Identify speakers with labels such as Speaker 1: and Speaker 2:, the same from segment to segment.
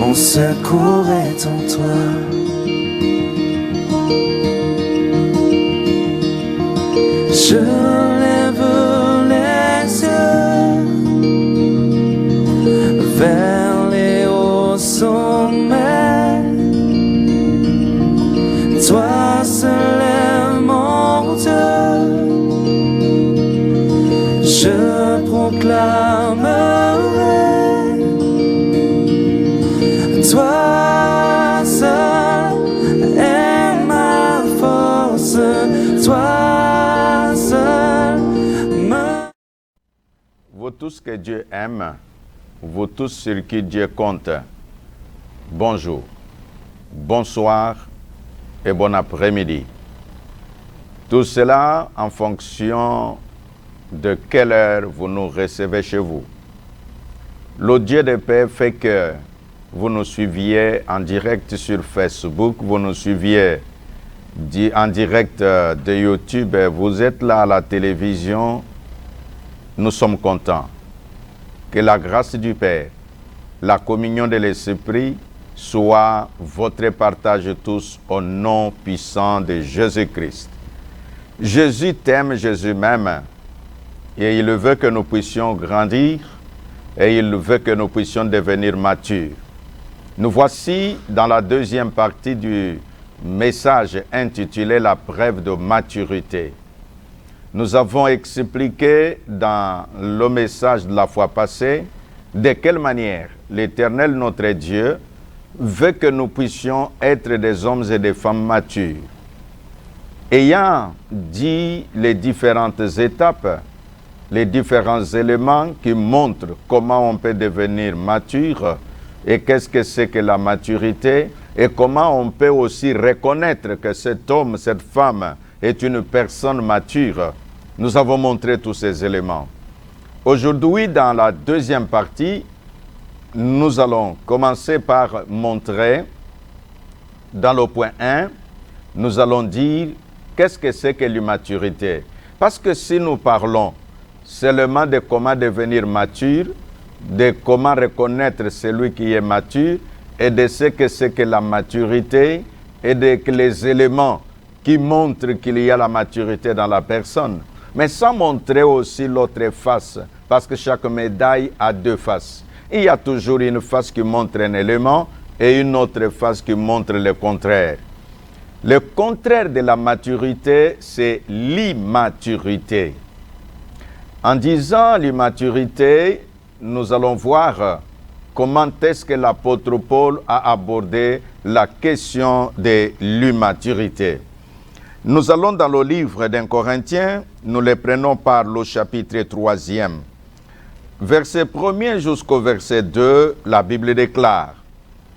Speaker 1: Mon secours est en toi. Je lève les yeux vers les hauts sommets. Toi seul est mon Dieu. Je proclamerai. Toi seul est ma force. Toi seul me...
Speaker 2: Vous tous que Dieu aime, vous tous sur qui Dieu compte, bonjour, bonsoir et bon après-midi. Tout cela en fonction de quelle heure vous nous recevez chez vous. Le Dieu de paix fait que vous nous suiviez en direct sur Facebook, vous nous suiviez en direct de YouTube, vous êtes là à la télévision, nous sommes contents. Que la grâce du Père, la communion de l'Esprit soit votre partage tous au nom puissant de Jésus-Christ. Jésus t'aime, Jésus m'aime, et il veut que nous puissions grandir, et il veut que nous puissions devenir matures. Nous voici dans la deuxième partie du message intitulé « La preuve de maturité ». Nous avons expliqué dans le message de la fois passée de quelle manière l'Éternel, notre Dieu, veut que nous puissions être des hommes et des femmes matures. Ayant dit les différentes étapes, les différents éléments qui montrent comment on peut devenir mature et qu'est-ce que c'est que la maturité et comment on peut aussi reconnaître que cet homme, cette femme est une personne mature. Nous avons montré tous ces éléments. Aujourd'hui, dans la deuxième partie, nous allons commencer par montrer, dans le point 1, nous allons dire qu'est-ce que c'est que l'immaturité. Parce que si nous parlons seulement de comment devenir mature, de comment reconnaître celui qui est mature, et de ce que c'est que la maturité, et de les éléments qui montrent qu'il y a la maturité dans la personne, mais sans montrer aussi l'autre face, parce que chaque médaille a deux faces. Il y a toujours une face qui montre un élément et une autre face qui montre le contraire. Le contraire de la maturité, c'est l'immaturité. En disant l'immaturité, nous allons voir comment est-ce que l'apôtre Paul a abordé la question de l'immaturité. Nous allons dans le livre d'un Corinthien, nous le prenons par le chapitre 3e. Verset 1er jusqu'au verset 2, la Bible déclare: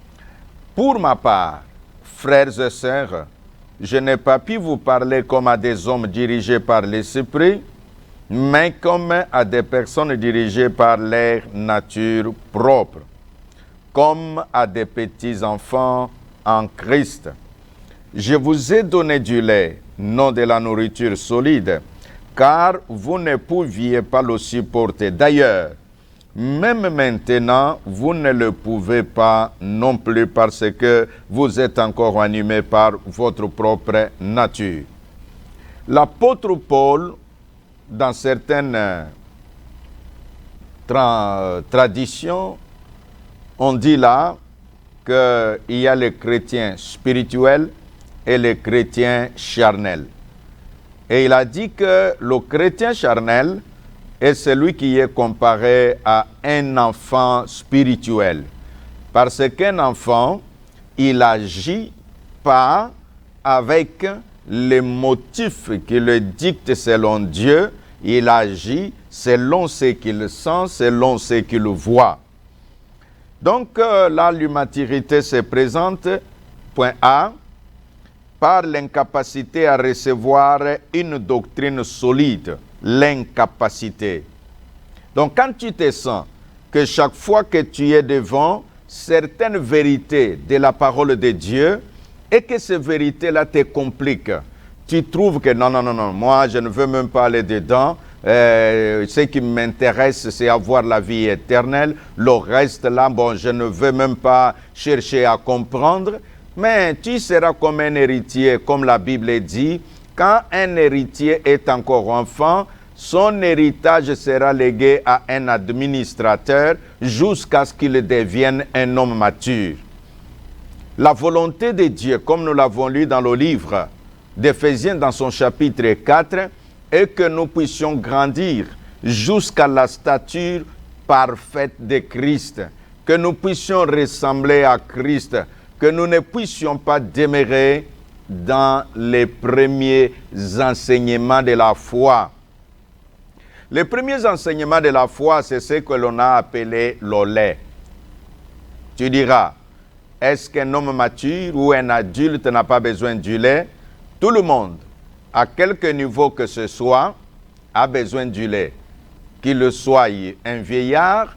Speaker 2: « Pour ma part, frères et sœurs, je n'ai pas pu vous parler comme à des hommes dirigés par l'Esprit, mais comme à des personnes dirigées par leur nature propre, comme à des petits enfants en Christ. Je vous ai donné du lait, non de la nourriture solide, car vous ne pouviez pas le supporter. D'ailleurs, même maintenant, vous ne le pouvez pas non plus parce que vous êtes encore animés par votre propre nature. » L'apôtre Paul, dans certaines traditions, on dit là qu'il y a les chrétiens spirituels et les chrétiens charnels. Et il a dit que le chrétien charnel est celui qui est comparé à un enfant spirituel. Parce qu'un enfant, il agit pas avec les motifs qui le dictent selon Dieu, il agit selon ce qu'il sent, selon ce qu'il voit. Donc là, l'immaturité se présente, point A, par l'incapacité à recevoir une doctrine solide, l'incapacité. Donc quand tu te sens que chaque fois que tu es devant certaines vérités de la parole de Dieu et que ces vérités-là te compliquent, tu trouves que non, moi je ne veux même pas aller dedans ce qui m'intéresse, c'est avoir la vie éternelle. Le reste là, bon, je ne veux même pas chercher à comprendre. Mais tu seras comme un héritier, comme la Bible dit. Quand un héritier est encore enfant, son héritage sera légué à un administrateur jusqu'à ce qu'il devienne un homme mature. La volonté de Dieu, comme nous l'avons lu dans le livre d'Éphésiens dans son chapitre 4, est que nous puissions grandir jusqu'à la stature parfaite de Christ, que nous puissions ressembler à Christ, que nous ne puissions pas demeurer dans les premiers enseignements de la foi. Les premiers enseignements de la foi, c'est ce que l'on a appelé le lait. Tu diras, est-ce qu'un homme mature ou un adulte n'a pas besoin du lait? Tout le monde, à quelque niveau que ce soit, a besoin du lait. Qu'il soit un vieillard,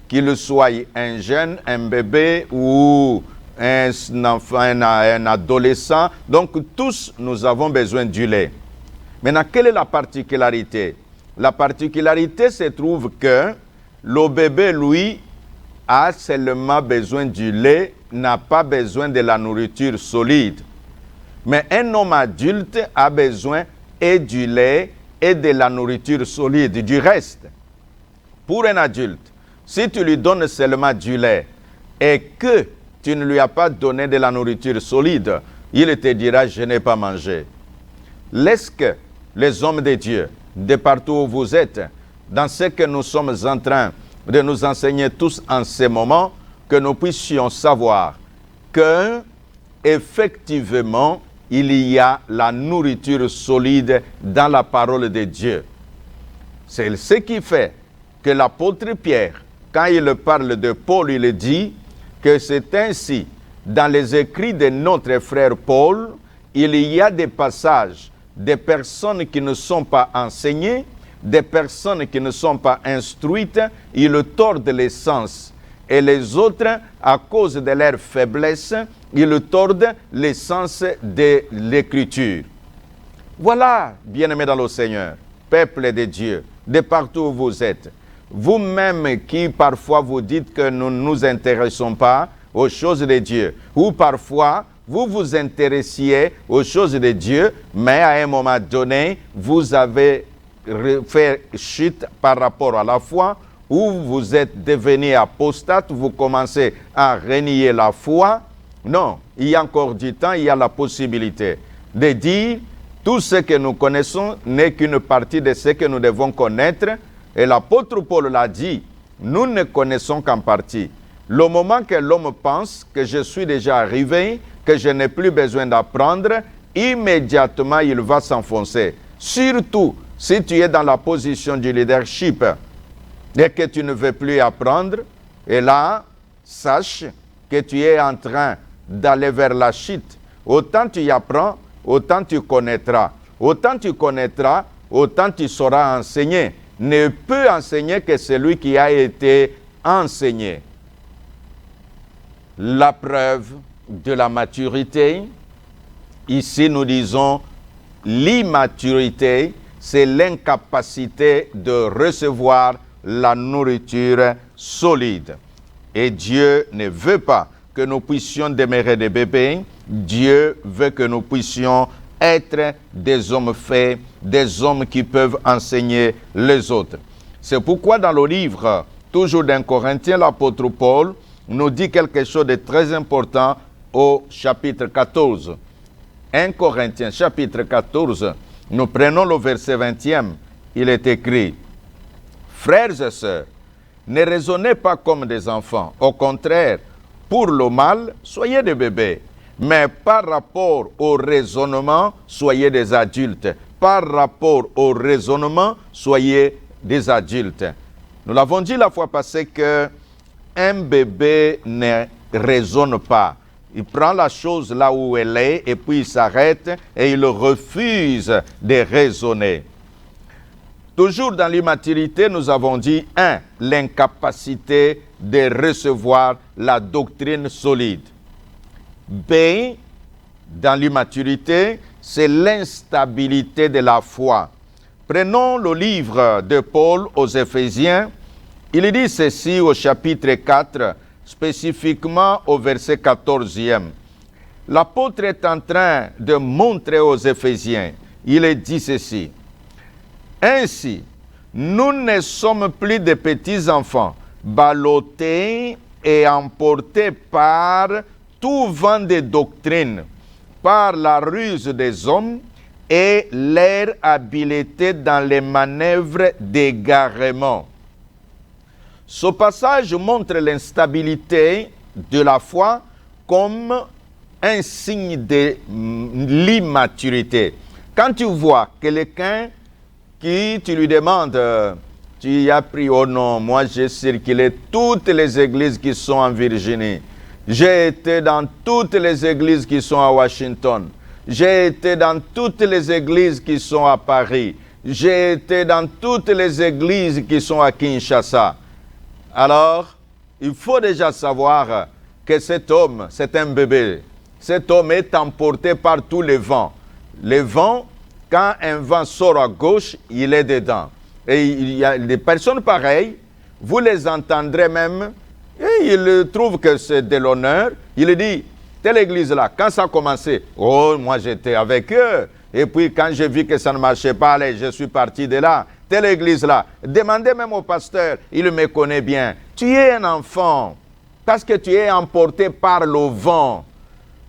Speaker 2: qu'il soit un jeune, un bébé ou un enfant, un adolescent. Donc tous, nous avons besoin du lait. Maintenant, quelle est la particularité? La particularité se trouve que le bébé, lui, a seulement besoin du lait, n'a pas besoin de la nourriture solide. Mais un homme adulte a besoin et du lait et de la nourriture solide, du reste. Pour un adulte, si tu lui donnes seulement du lait et que tu ne lui as pas donné de la nourriture solide, il te dira, je n'ai pas mangé. Laisse que les hommes de Dieu, de partout où vous êtes, dans ce que nous sommes en train de nous enseigner tous en ce moment, que nous puissions savoir que, effectivement, il y a la nourriture solide dans la parole de Dieu. C'est ce qui fait que l'apôtre Pierre, quand il parle de Paul, il dit que c'est ainsi, dans les écrits de notre frère Paul, il y a des passages, des personnes qui ne sont pas enseignées, des personnes qui ne sont pas instruites, ils tordent les sens. Et les autres, à cause de leur faiblesse, ils tordent les sens de l'Écriture. Voilà, bien-aimés dans le Seigneur, peuple de Dieu, de partout où vous êtes. Vous-même qui parfois vous dites que nous ne nous intéressons pas aux choses de Dieu, ou parfois vous vous intéressiez aux choses de Dieu, mais à un moment donné, vous avez fait chute par rapport à la foi, ou vous êtes devenu apostate, vous commencez à renier la foi. Non, il y a encore du temps, il y a la possibilité de dire tout ce que nous connaissons n'est qu'une partie de ce que nous devons connaître. Et l'apôtre Paul l'a dit, nous ne connaissons qu'en partie. Le moment que l'homme pense que je suis déjà arrivé, que je n'ai plus besoin d'apprendre, immédiatement il va s'enfoncer. Surtout si tu es dans la position du leadership et que tu ne veux plus apprendre, et là, sache que tu es en train d'aller vers la chute. Autant tu y apprends, autant tu connaîtras. Autant tu connaîtras, autant tu sauras enseigner. Ne peut enseigner que celui qui a été enseigné. La preuve de la maturité, ici nous disons l'immaturité, c'est l'incapacité de recevoir la nourriture solide. Et Dieu ne veut pas que nous puissions demeurer des bébés. Dieu veut que nous puissions être des hommes faits, des hommes qui peuvent enseigner les autres. C'est pourquoi dans le livre, toujours d'un Corinthien, l'apôtre Paul nous dit quelque chose de très important au chapitre 14. 1 Corinthiens, chapitre 14, nous prenons le verset 20e, il est écrit « Frères et sœurs, ne raisonnez pas comme des enfants. Au contraire, pour le mal, soyez des bébés. Mais par rapport au raisonnement, soyez des adultes. Par rapport au raisonnement, soyez des adultes. » Nous l'avons dit la fois passée que un bébé ne raisonne pas. Il prend la chose là où elle est et puis il s'arrête et il refuse de raisonner. Toujours dans l'immaturité, nous avons dit 1. L'incapacité de recevoir la doctrine solide. B. Dans l'immaturité, c'est l'instabilité de la foi. Prenons le livre de Paul aux Éphésiens. Il dit ceci au chapitre 4, spécifiquement au verset 14e. L'apôtre est en train de montrer aux Éphésiens, il dit ceci. Ainsi, nous ne sommes plus de petits enfants, ballottés et emportés par tout vent de doctrine, par la ruse des hommes et leur habileté dans les manœuvres d'égarement. Ce passage montre l'instabilité de la foi comme un signe de l'immaturité. Quand tu vois quelqu'un qui tu lui demandes, tu as pris au nom, moi j'ai circulé toutes les églises qui sont en Virginie. J'ai été dans toutes les églises qui sont à Washington. J'ai été dans toutes les églises qui sont à Paris. J'ai été dans toutes les églises qui sont à Kinshasa. Alors, il faut déjà savoir que cet homme, c'est un bébé. Cet homme est emporté par tous les vents. Les vents, quand un vent sort à gauche, il est dedans. Et il y a des personnes pareilles, vous les entendrez même, et ils trouvent que c'est de l'honneur. Il dit, telle église-là, quand ça a commencé, oh, moi j'étais avec eux. Et puis quand j'ai vu que ça ne marchait pas, allez, je suis parti de là. Telle église-là, demandez même au pasteur, il me connaît bien. Tu es un enfant, parce que tu es emporté par le vent.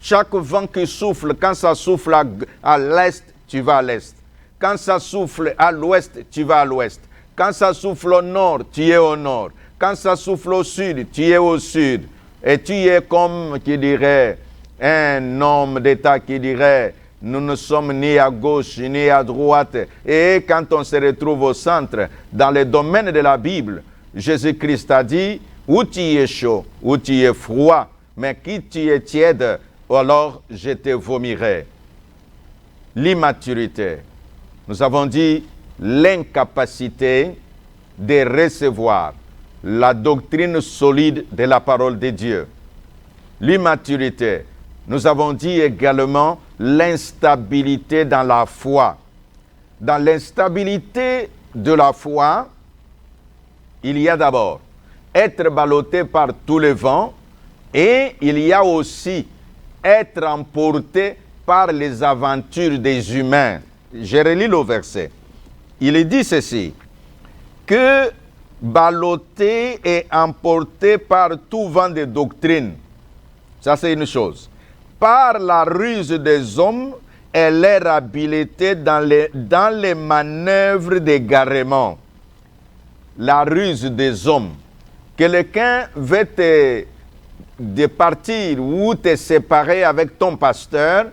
Speaker 2: Chaque vent qui souffle, quand ça souffle à l'est, tu vas à l'est. Quand ça souffle à l'ouest, tu vas à l'ouest. Quand ça souffle au nord, tu es au nord. Quand ça souffle au sud, tu es au sud. Et tu es comme, qui dirait, un homme d'État qui dirait, nous ne sommes ni à gauche ni à droite. Et quand on se retrouve au centre, dans le domaine de la Bible, Jésus-Christ a dit, ou tu es chaud, ou tu es froid, mais qui tu es tiède, alors je te vomirai. L'immaturité. Nous avons dit l'incapacité de recevoir la doctrine solide de la parole de Dieu. L'immaturité. Nous avons dit également l'instabilité dans la foi. Dans l'instabilité de la foi, il y a d'abord être ballotté par tous les vents et il y a aussi être emporté par les aventures des humains. Je relis le verset. Il dit ceci, que ballotté et emporté par tout vent de doctrine. Ça, c'est une chose. Par la ruse des hommes et leur habileté dans les manœuvres d'égarement. La ruse des hommes. Quelqu'un veut te partir ou te séparer avec ton pasteur.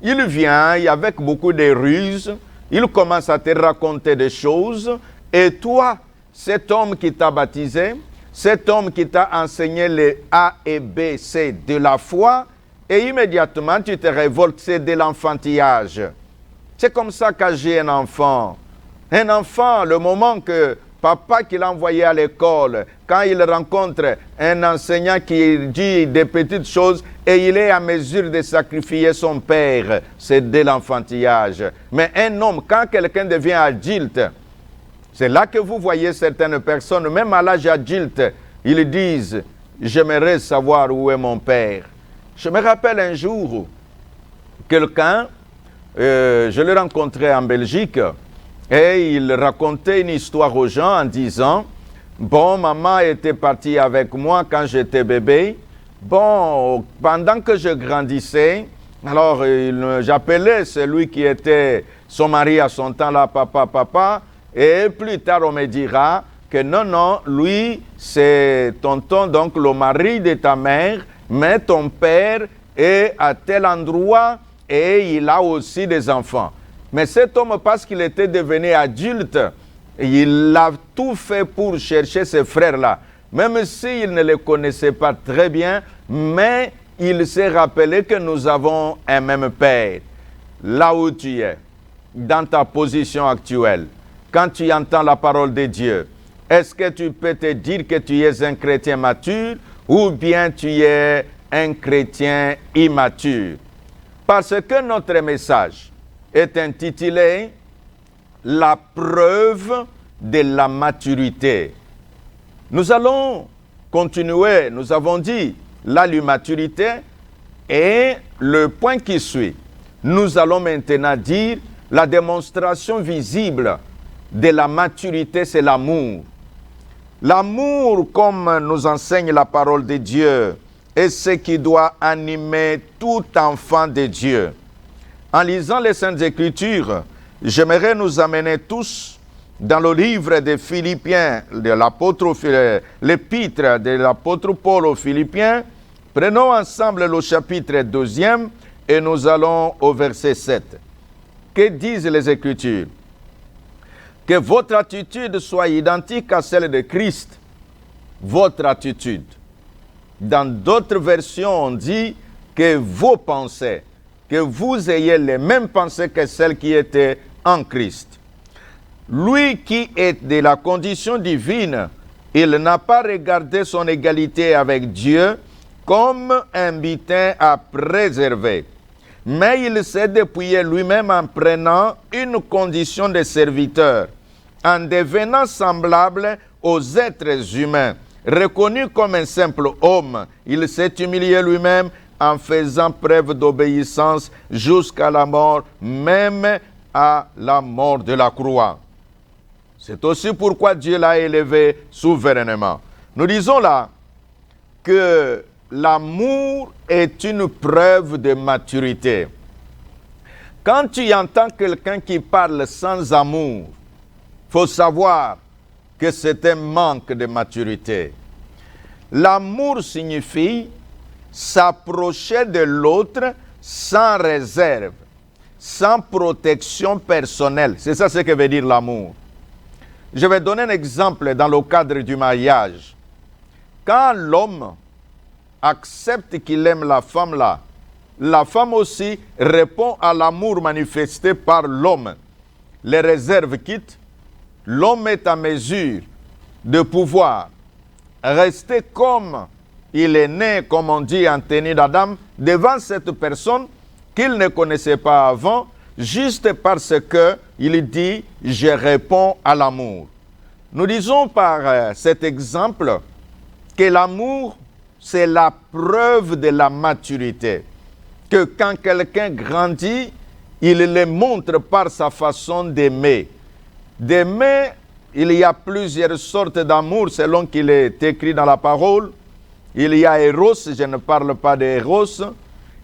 Speaker 2: Il vient avec beaucoup de ruses. Il commence à te raconter des choses. Et toi, cet homme qui t'a baptisé, cet homme qui t'a enseigné les A et B, C de la foi, et immédiatement tu te révoltes, c'est de l'enfantillage. C'est comme ça quand j'ai un enfant. Un enfant, le moment que papa qui l'a envoyé à l'école, quand il rencontre un enseignant qui dit des petites choses et il est à mesure de sacrifier son père, c'est de l'enfantillage. Mais un homme, quand quelqu'un devient adulte, c'est là que vous voyez certaines personnes, même à l'âge adulte, ils disent « J'aimerais savoir où est mon père ». Je me rappelle un jour, quelqu'un, je l'ai rencontré en Belgique, et il racontait une histoire aux gens en disant « Bon, maman était partie avec moi quand j'étais bébé. Bon, pendant que je grandissais, alors j'appelais celui qui était son mari à son temps là, papa. Et plus tard, on me dira que non, lui, c'est tonton, donc le mari de ta mère, mais ton père est à tel endroit et il a aussi des enfants. Mais cet homme, parce qu'il était devenu adulte, il a tout fait pour chercher ses frères-là. Même s'il ne les connaissait pas très bien, mais il s'est rappelé que nous avons un même père. Là où tu es, dans ta position actuelle, quand tu entends la parole de Dieu, est-ce que tu peux te dire que tu es un chrétien mature ou bien tu es un chrétien immature? Parce que notre message est intitulé la preuve de la maturité. Nous allons continuer, nous avons dit là l'immaturité et le point qui suit. Nous allons maintenant dire la démonstration visible de la maturité, c'est l'amour. L'amour, comme nous enseigne la parole de Dieu, est ce qui doit animer tout enfant de Dieu. En lisant les Saintes Écritures, j'aimerais nous amener tous dans le livre des Philippiens, de l'épître de l'apôtre Paul aux Philippiens. Prenons ensemble le chapitre 2 et nous allons au verset 7. Que disent les Écritures? Que votre attitude soit identique à celle de Christ. Votre attitude. Dans d'autres versions, on dit que vos pensées, que vous ayez les mêmes pensées que celles qui étaient en Christ. Lui qui est de la condition divine, il n'a pas regardé son égalité avec Dieu comme un butin à préserver, mais il s'est dépouillé lui-même en prenant une condition de serviteur, en devenant semblable aux êtres humains. Reconnu comme un simple homme, il s'est humilié lui-même en faisant preuve d'obéissance jusqu'à la mort, même à la mort de la croix. C'est aussi pourquoi Dieu l'a élevé souverainement. Nous disons là que l'amour est une preuve de maturité. Quand tu entends quelqu'un qui parle sans amour, il faut savoir que c'est un manque de maturité. L'amour signifie s'approcher de l'autre sans réserve, sans protection personnelle. C'est ça ce que veut dire l'amour. Je vais donner un exemple dans le cadre du mariage. Quand l'homme accepte qu'il aime la femme là, la femme aussi répond à l'amour manifesté par l'homme. Les réserves quittent, l'homme est en mesure de pouvoir rester comme il est né, comme on dit en tenue d'Adam, devant cette personne qu'il ne connaissait pas avant, juste parce qu'il dit « je réponds à l'amour ». Nous disons par cet exemple que l'amour, c'est la preuve de la maturité. Que quand quelqu'un grandit, il le montre par sa façon d'aimer. D'aimer, il y a plusieurs sortes d'amour selon qu'il est écrit dans la parole. Il y a Eros, je ne parle pas d'Eros.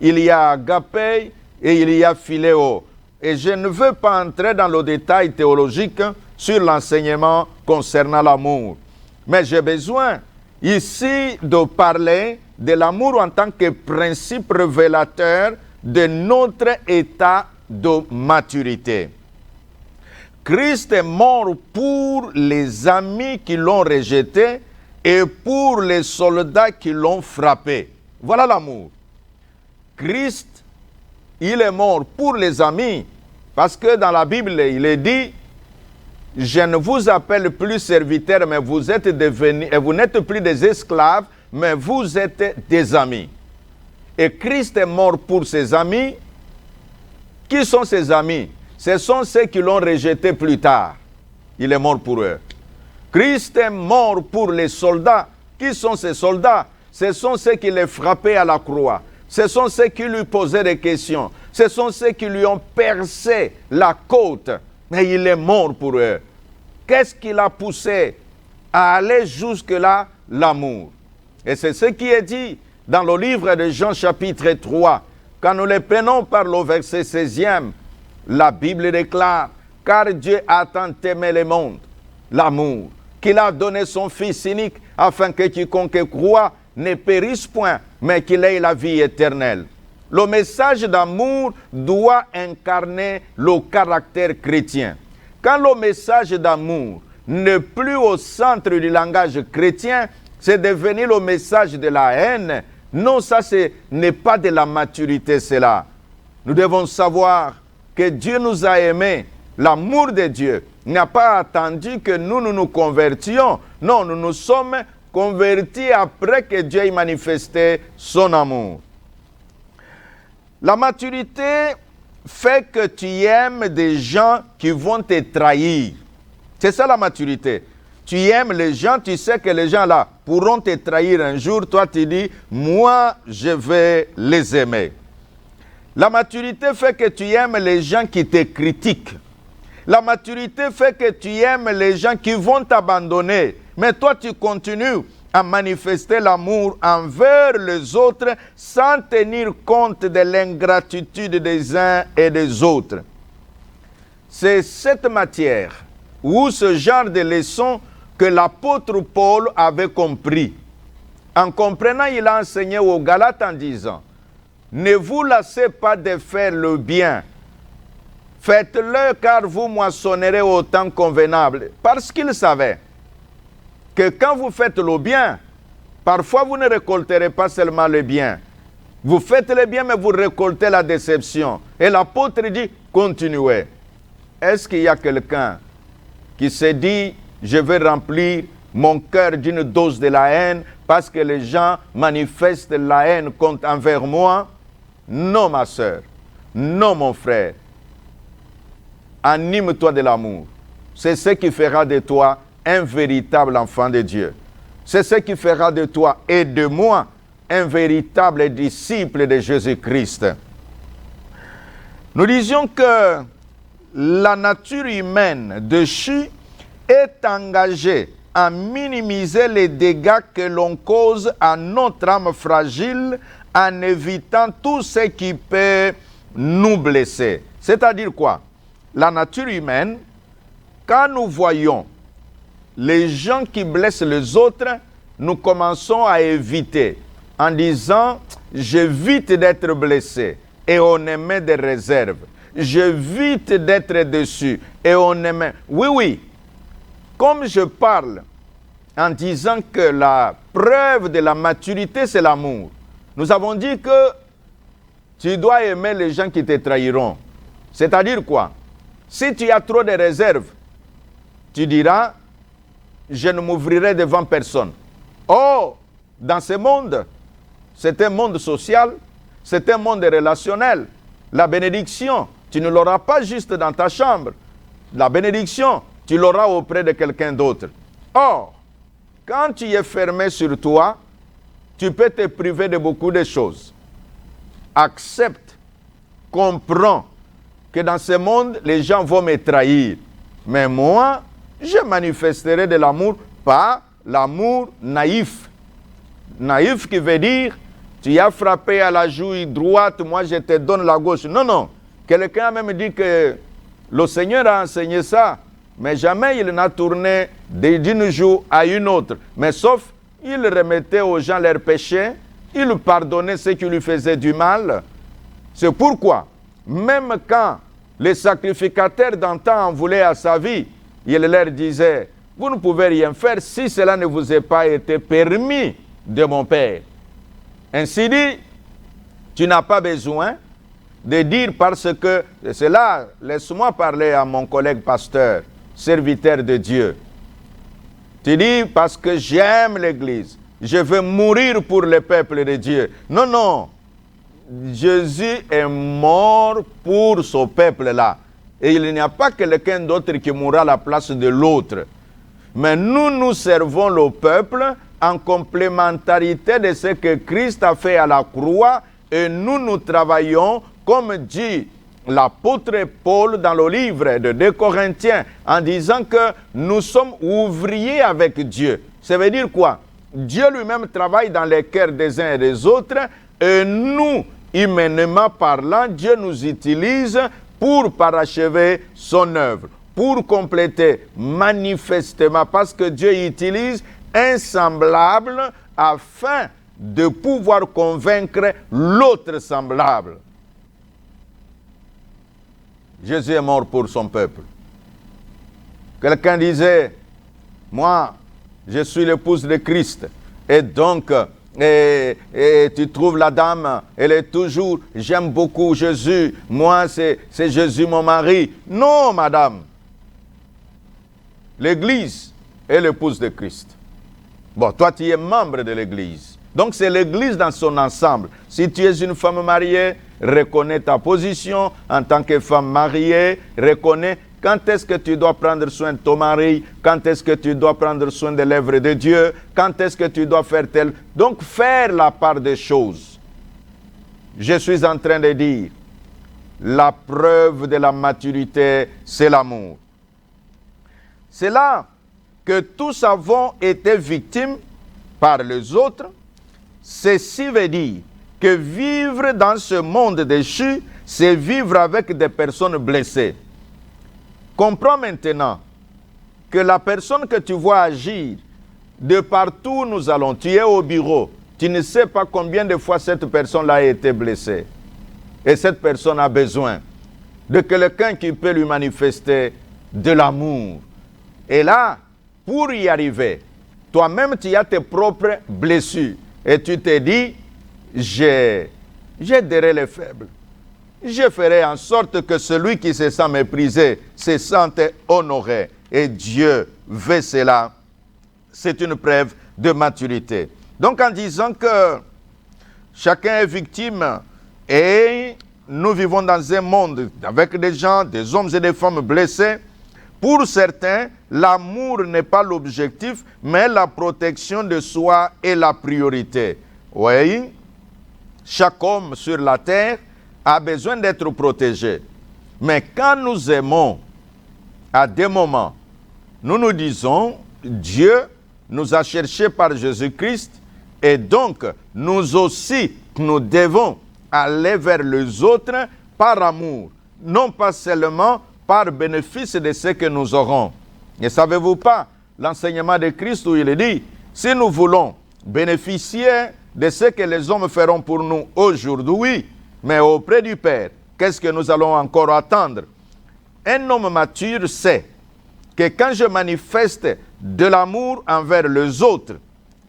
Speaker 2: Il y a Agapé et il y a Philéo. Et je ne veux pas entrer dans le détail théologique sur l'enseignement concernant l'amour. Mais j'ai besoin ici de parler de l'amour en tant que principe révélateur de notre état de maturité. Christ est mort pour les amis qui l'ont rejeté et pour les soldats qui l'ont frappé. Voilà l'amour. Christ, il est mort pour les amis, parce que dans la Bible, il est dit « Je ne vous appelle plus serviteurs, mais vous êtes devenus, et vous n'êtes plus des esclaves, mais vous êtes des amis. » Et Christ est mort pour ses amis. Qui sont ses amis? Ce sont ceux qui l'ont rejeté plus tard. Il est mort pour eux. Christ est mort pour les soldats. Qui sont ces soldats? Ce sont ceux qui l'ont frappé à la croix. Ce sont ceux qui lui posaient des questions. Ce sont ceux qui lui ont percé la côte. Mais il est mort pour eux. Qu'est-ce qui l'a poussé à aller jusque-là? L'amour. Et c'est ce qui est dit dans le livre de Jean chapitre 3. Quand nous le prenons par le verset 16e, la Bible déclare « Car Dieu a tant aimé le monde, l'amour, qu'il a donné son Fils unique, afin que quiconque croit ne périsse point, mais qu'il ait la vie éternelle. » Le message d'amour doit incarner le caractère chrétien. Quand le message d'amour n'est plus au centre du langage chrétien, c'est devenu le message de la haine. Non, ça n'est pas de la maturité, cela. Nous devons savoir que Dieu nous a aimés. L'amour de Dieu n'a pas attendu que nous convertions. Non, nous nous sommes convertis après que Dieu ait manifesté son amour. La maturité fait que tu aimes des gens qui vont te trahir. C'est ça la maturité. Tu aimes les gens, tu sais que les gens là pourront te trahir un jour. Toi, tu dis, moi, je vais les aimer. La maturité fait que tu aimes les gens qui te critiquent. La maturité fait que tu aimes les gens qui vont t'abandonner. Mais toi, tu continues à manifester l'amour envers les autres sans tenir compte de l'ingratitude des uns et des autres. C'est cette matière ou ce genre de leçon que l'apôtre Paul avait compris. En comprenant, il a enseigné aux Galates en disant, ne vous lassez pas de faire le bien. Faites-le car vous moissonnerez au temps convenable. Parce qu'il savait que quand vous faites le bien, parfois vous ne récolterez pas seulement le bien. Vous faites le bien, mais vous récoltez la déception. Et l'apôtre dit, continuez. Est-ce qu'il y a quelqu'un qui se dit, je vais remplir mon cœur d'une dose de la haine parce que les gens manifestent la haine envers moi? Non, ma soeur. Non, mon frère. Anime-toi de l'amour. C'est ce qui fera de toi un véritable enfant de Dieu. C'est ce qui fera de toi et de moi un véritable disciple de Jésus-Christ. Nous disions que la nature humaine déchue est engagée à minimiser les dégâts que l'on cause à notre âme fragile en évitant tout ce qui peut nous blesser. C'est-à-dire quoi? La nature humaine, quand nous voyons les gens qui blessent les autres, nous commençons à éviter en disant « j'évite d'être blessé » et on émet des réserves. « J'évite d'être déçu » et on émet... Oui, comme je parle en disant que la preuve de la maturité, c'est l'amour. Nous avons dit que tu dois aimer les gens qui te trahiront. C'est-à-dire quoi? Si tu as trop de réserves, tu diras, je ne m'ouvrirai devant personne. Oh, dans ce monde, c'est un monde social, c'est un monde relationnel. La bénédiction, tu ne l'auras pas juste dans ta chambre. La bénédiction, tu l'auras auprès de quelqu'un d'autre. Or, quand tu es fermé sur toi, tu peux te priver de beaucoup de choses. Accepte, comprends que dans ce monde, les gens vont me trahir. Mais moi, je manifesterai de l'amour, pas l'amour naïf. Naïf qui veut dire, tu as frappé à la joue droite, moi je te donne la gauche. Non, non. Quelqu'un a même dit que le Seigneur a enseigné ça, mais jamais il n'a tourné d'une joue à une autre. Mais sauf, il remettait aux gens leurs péchés, il pardonnait ceux qui lui faisaient du mal. C'est pourquoi, même quand les sacrificateurs d'antan en voulaient à sa vie, il leur disait, vous ne pouvez rien faire si cela ne vous est pas été permis de mon Père. Ainsi dit, tu n'as pas besoin de dire parce que, c'est là, laisse-moi parler à mon collègue pasteur, serviteur de Dieu. Tu dis parce que j'aime l'Église, je veux mourir pour le peuple de Dieu. Non, non. Jésus est mort pour ce peuple-là. Et il n'y a pas quelqu'un d'autre qui mourra à la place de l'autre. Mais nous servons le peuple en complémentarité de ce que Christ a fait à la croix. Et nous travaillons, comme dit l'apôtre Paul dans le livre de 2 Corinthiens, en disant que nous sommes ouvriers avec Dieu. Ça veut dire quoi? Dieu lui-même travaille dans les cœurs des uns et des autres. Et nous, humainement parlant, Dieu nous utilise pour parachever son œuvre, pour compléter manifestement, parce que Dieu utilise un semblable afin de pouvoir convaincre l'autre semblable. Jésus est mort pour son peuple. Quelqu'un disait, moi, je suis l'épouse de Christ, et donc... Et tu trouves la dame, elle est toujours, j'aime beaucoup Jésus, moi c'est Jésus mon mari. Non, madame. L'Église est l'épouse de Christ. Bon, toi tu es membre de l'Église. Donc c'est l'Église dans son ensemble. Si tu es une femme mariée, reconnais ta position en tant que femme mariée, reconnais quand est-ce que tu dois prendre soin de ton mari, quand est-ce que tu dois prendre soin de l'œuvre de Dieu, quand est-ce que tu dois faire tel. Donc faire la part des choses. Je suis en train de dire, la preuve de la maturité, c'est l'amour. C'est là que tous avons été victimes par les autres. Ceci veut dire que vivre dans ce monde déchu, c'est vivre avec des personnes blessées. Comprends maintenant que la personne que tu vois agir, de partout où nous allons, tu es au bureau, tu ne sais pas combien de fois cette personne-là a été blessée. Et cette personne a besoin de quelqu'un qui peut lui manifester de l'amour. Et là, pour y arriver, toi-même tu as tes propres blessures. Et tu te dis, j'aiderai les faibles. Je ferai en sorte que celui qui se sent méprisé se sente honoré. Et Dieu veut cela. C'est une preuve de maturité. Donc en disant que chacun est victime et nous vivons dans un monde avec des gens, des hommes et des femmes blessés, pour certains, l'amour n'est pas l'objectif, mais la protection de soi est la priorité. Oui, chaque homme sur la terre a besoin d'être protégé. Mais quand nous aimons, à des moments, nous nous disons, Dieu nous a cherchés par Jésus-Christ, et donc nous aussi, nous devons aller vers les autres par amour, non pas seulement par bénéfice de ce que nous aurons. Ne savez-vous pas l'enseignement de Christ où il dit, si nous voulons bénéficier de ce que les hommes feront pour nous aujourd'hui, mais auprès du Père, qu'est-ce que nous allons encore attendre? Un homme mature sait que quand je manifeste de l'amour envers les autres,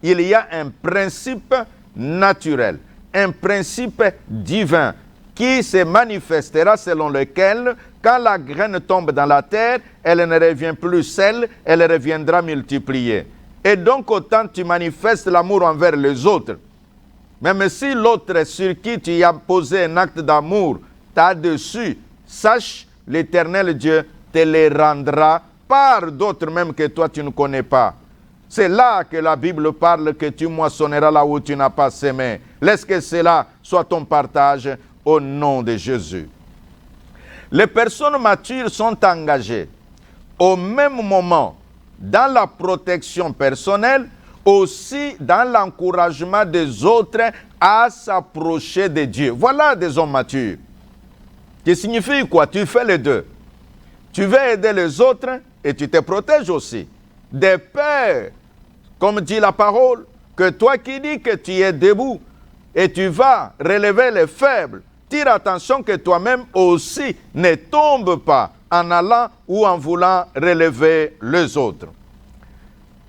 Speaker 2: il y a un principe naturel, un principe divin qui se manifestera selon lequel, quand la graine tombe dans la terre, elle ne revient plus seule, elle reviendra multipliée. Et donc, autant tu manifestes l'amour envers les autres, même si l'autre sur qui tu as posé un acte d'amour t'a dessus, sache, l'Éternel Dieu te les rendra par d'autres même que toi tu ne connais pas. C'est là que la Bible parle que tu moissonneras là où tu n'as pas semé. Laisse que cela soit ton partage au nom de Jésus. Les personnes matures sont engagées au même moment dans la protection personnelle, aussi dans l'encouragement des autres à s'approcher de Dieu. Voilà des hommes matures. Qui signifie quoi? Tu fais les deux. Tu veux aider les autres et tu te protèges aussi. De peur, comme dit la parole, que toi qui dis que tu es debout et tu vas relever les faibles, tire attention que toi-même aussi ne tombe pas en allant ou en voulant relever les autres.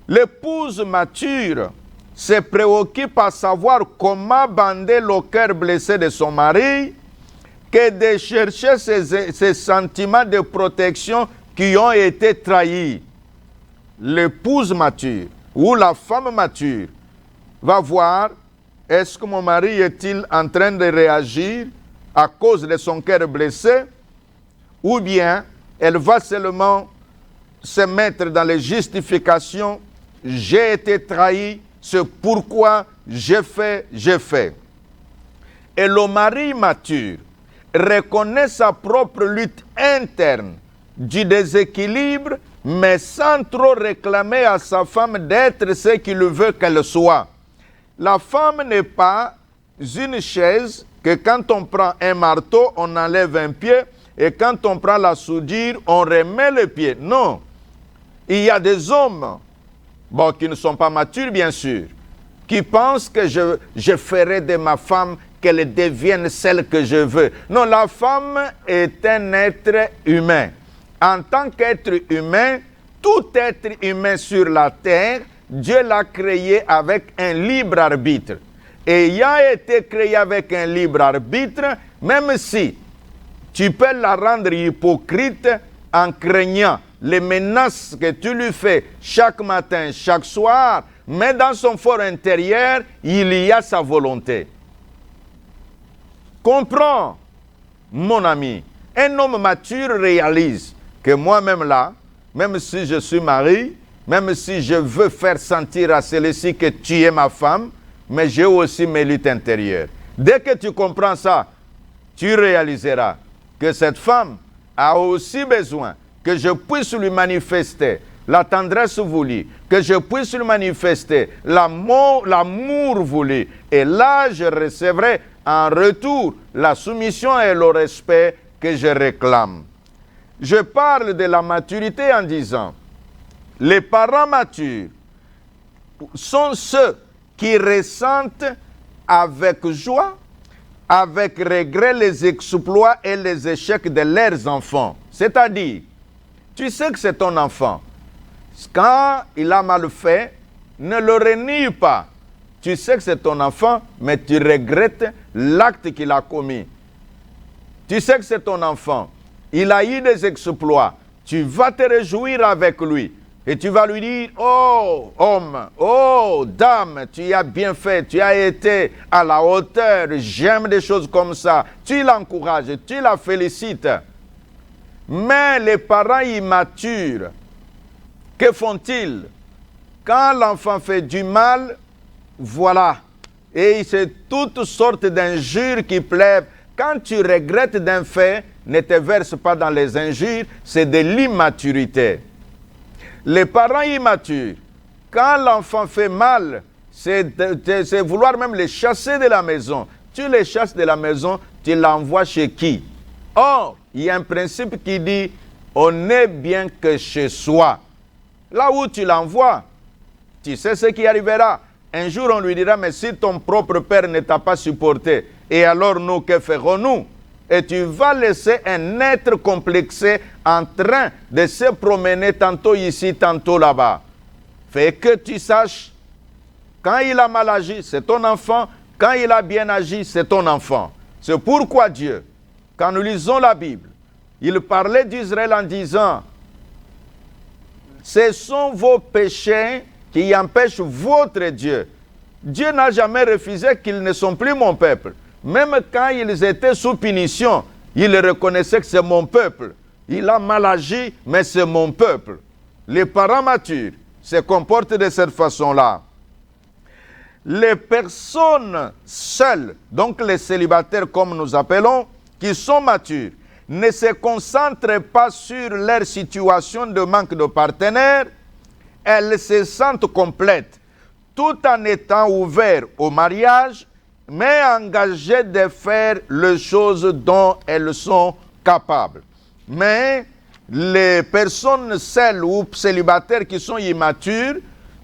Speaker 2: L'épouse mature se préoccupe à savoir comment bander le cœur blessé de son mari que de chercher ces sentiments de protection qui ont été trahis. L'épouse mature ou la femme mature va voir, est-ce que mon mari est-il en train de réagir à cause de son cœur blessé, ou bien elle va seulement se mettre dans les justifications, j'ai été trahi, c'est pourquoi j'ai fait. Et le mari mature reconnaît sa propre lutte interne du déséquilibre, mais sans trop réclamer à sa femme d'être ce qu'il veut qu'elle soit. La femme n'est pas une chaise que quand on prend un marteau, on enlève un pied, et quand on prend la soudure, on remet le pied. Non. Il y a des hommes, qui ne sont pas matures bien sûr, qui pensent que je ferai de ma femme qu'elle devienne celle que je veux. Non, la femme est un être humain. En tant qu'être humain, tout être humain sur la terre, Dieu l'a créé avec un libre arbitre. Et ayant été créé avec un libre arbitre, même si tu peux la rendre hypocrite en craignant les menaces que tu lui fais chaque matin, chaque soir, mais dans son fort intérieur, il y a sa volonté. Comprends, mon ami. Un homme mature réalise que moi-même là, même si je suis marié, même si je veux faire sentir à celui-ci que tu es ma femme, mais j'ai aussi mes luttes intérieures. Dès que tu comprends ça, tu réaliseras que cette femme a aussi besoin que je puisse lui manifester la tendresse voulue, que je puisse lui manifester l'amour voulu. Et là, je recevrai en retour la soumission et le respect que je réclame. Je parle de la maturité en disant, les parents matures sont ceux qui ressentent avec joie, avec regret les exploits et les échecs de leurs enfants. C'est-à-dire, tu sais que c'est ton enfant. Quand il a mal fait, ne le renie pas. Tu sais que c'est ton enfant, mais tu regrettes l'acte qu'il a commis. Tu sais que c'est ton enfant. Il a eu des exploits. Tu vas te réjouir avec lui. Et tu vas lui dire, oh homme, oh dame, tu as bien fait, tu as été à la hauteur, j'aime des choses comme ça. Tu l'encourages, tu la félicites. Mais les parents immatures, que font-ils? Quand l'enfant fait du mal, voilà. Et c'est toutes sortes d'injures qui plaisent. Quand tu regrettes d'un fait, ne te verse pas dans les injures, c'est de l'immaturité. Les parents immatures, quand l'enfant fait mal, c'est vouloir même les chasser de la maison. Tu les chasses de la maison, tu l'envoies chez qui? Or, il y a un principe qui dit, on n'est bien que chez soi. Là où tu l'envoies, tu sais ce qui arrivera. Un jour, on lui dira, mais si ton propre père ne t'a pas supporté, et alors nous, que ferons-nous? Et tu vas laisser un être complexé en train de se promener tantôt ici, tantôt là-bas. Fais que tu saches, quand il a mal agi, c'est ton enfant. Quand il a bien agi, c'est ton enfant. C'est pourquoi Dieu, quand nous lisons la Bible, il parlait d'Israël en disant, ce sont vos péchés qui empêchent votre Dieu. Dieu n'a jamais refusé qu'ils ne sont plus mon peuple. Même quand ils étaient sous punition, il reconnaissait que c'est mon peuple. Il a mal agi, mais c'est mon peuple. Les parents matures se comportent de cette façon-là. Les personnes seules, donc les célibataires comme nous appelons, qui sont matures, ne se concentrent pas sur leur situation de manque de partenaire, elles se sentent complètes, tout en étant ouvertes au mariage, mais engagées de faire les choses dont elles sont capables. Mais les personnes seules ou célibataires qui sont immatures,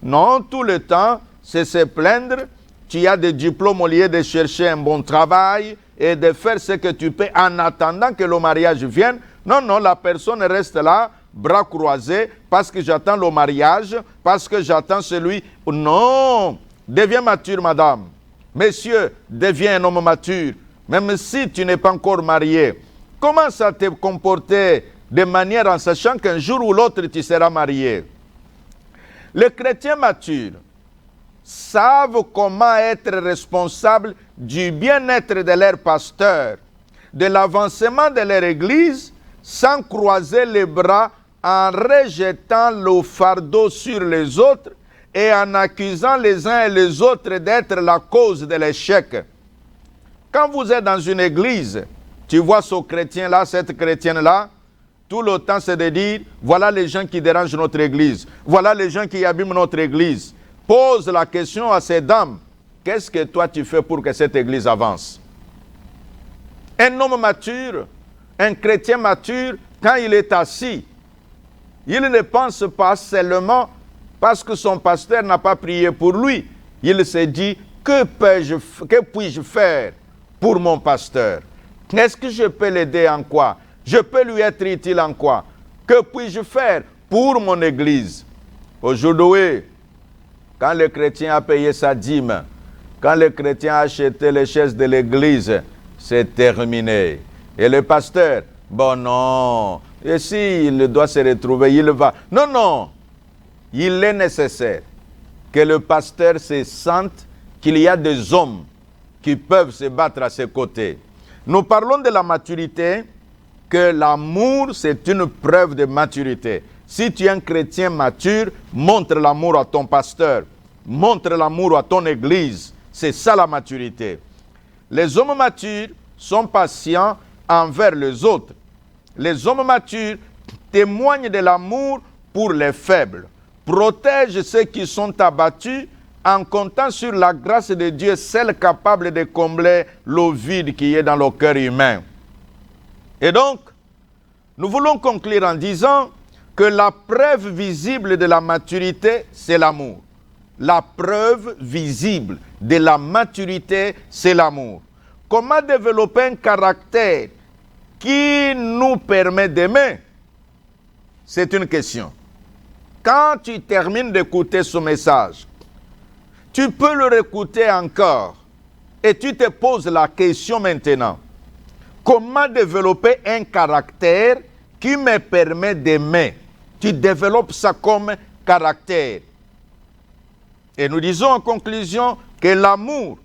Speaker 2: non, tout le temps, c'est se plaindre, tu as des diplômes au lieu de chercher un bon travail et de faire ce que tu peux en attendant que le mariage vienne. Non, non, la personne reste là, bras croisés, parce que j'attends le mariage, parce que j'attends celui... Non, deviens mature, madame. Monsieur, deviens un homme mature, même si tu n'es pas encore marié. Commence à te comporter de manière en sachant qu'un jour ou l'autre, tu seras marié. Les chrétiens matures savent comment être responsables du bien-être de leur pasteur, de l'avancement de leur église, sans croiser les bras, en rejetant le fardeau sur les autres et en accusant les uns et les autres d'être la cause de l'échec. Quand vous êtes dans une église, tu vois ce chrétien-là, cette chrétienne-là, tout le temps c'est de dire, voilà les gens qui dérangent notre église, voilà les gens qui abîment notre église. Pose la question à ces dames, qu'est-ce que toi tu fais pour que cette église avance? Un homme mature, un chrétien mature, quand il est assis, il ne pense pas seulement parce que son pasteur n'a pas prié pour lui. Il se dit, que puis-je faire pour mon pasteur? Est-ce que je peux l'aider en quoi? Je peux lui être utile en quoi? Que puis-je faire pour mon église? Aujourd'hui, quand le chrétien a payé sa dîme, quand le chrétien a acheté les chaises de l'église, c'est terminé. Et le pasteur, bon non, et s'il doit se retrouver, il va. Non, non, il est nécessaire que le pasteur se sente qu'il y a des hommes qui peuvent se battre à ses côtés. Nous parlons de la maturité, que l'amour, c'est une preuve de maturité. Si tu es un chrétien mature, montre l'amour à ton pasteur, montre l'amour à ton église. C'est ça la maturité. Les hommes matures sont patients envers les autres. Les hommes matures témoignent de l'amour pour les faibles, protègent ceux qui sont abattus en comptant sur la grâce de Dieu, celle capable de combler le vide qui est dans le cœur humain. Et donc, nous voulons conclure en disant que la preuve visible de la maturité, c'est l'amour. La preuve visible de la maturité, c'est l'amour. Comment développer un caractère qui nous permet d'aimer? C'est une question. Quand tu termines d'écouter ce message, tu peux le réécouter encore et tu te poses la question maintenant. Comment développer un caractère qui me permet d'aimer? Tu développes ça comme caractère. Et nous disons en conclusion que l'amour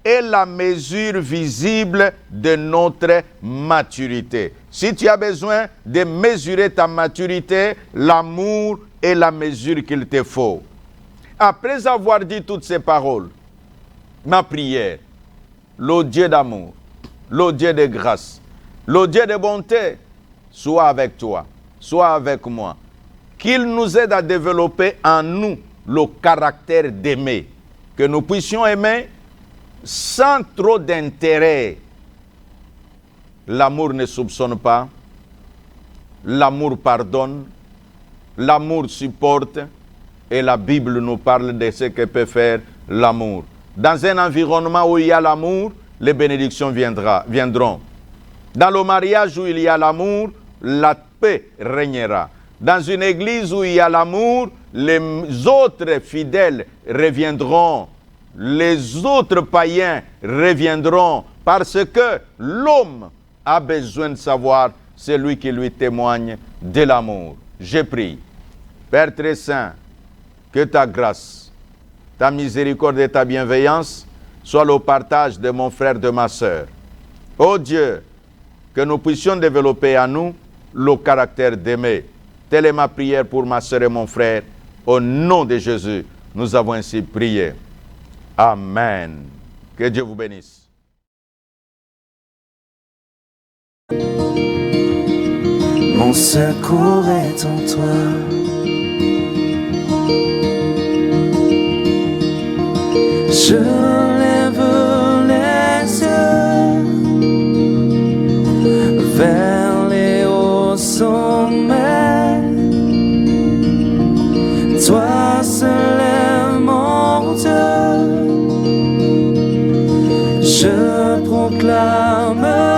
Speaker 2: est la mesure visible de notre maturité. Si tu as besoin de mesurer ta maturité, l'amour est la mesure qu'il te faut. Après avoir dit toutes ces paroles, ma prière, le Dieu d'amour, le Dieu de grâce, le Dieu de bonté, soit avec toi, soit avec moi. Qu'il nous aide à développer en nous le caractère d'aimer. Que nous puissions aimer sans trop d'intérêt. L'amour ne soupçonne pas, l'amour pardonne, l'amour supporte, et la Bible nous parle de ce que peut faire l'amour. Dans un environnement où il y a l'amour, les bénédictions viendront. Dans le mariage où il y a l'amour, la paix régnera. Dans une église où il y a l'amour, les autres fidèles reviendront. Les autres païens reviendront parce que l'homme a besoin de savoir celui qui lui témoigne de l'amour. Je prie. Père très saint, que ta grâce, ta miséricorde et ta bienveillance soient le partage de mon frère, de ma sœur. Ô Dieu, que nous puissions développer en nous le caractère d'aimer. Telle est ma prière pour ma sœur et mon frère. Au nom de Jésus, nous avons ainsi prié. Amen. Que Dieu vous bénisse.
Speaker 1: Mon secours est en toi. Je lève les yeux vers les hauts sommets. Toi seul est mon Dieu. Je proclame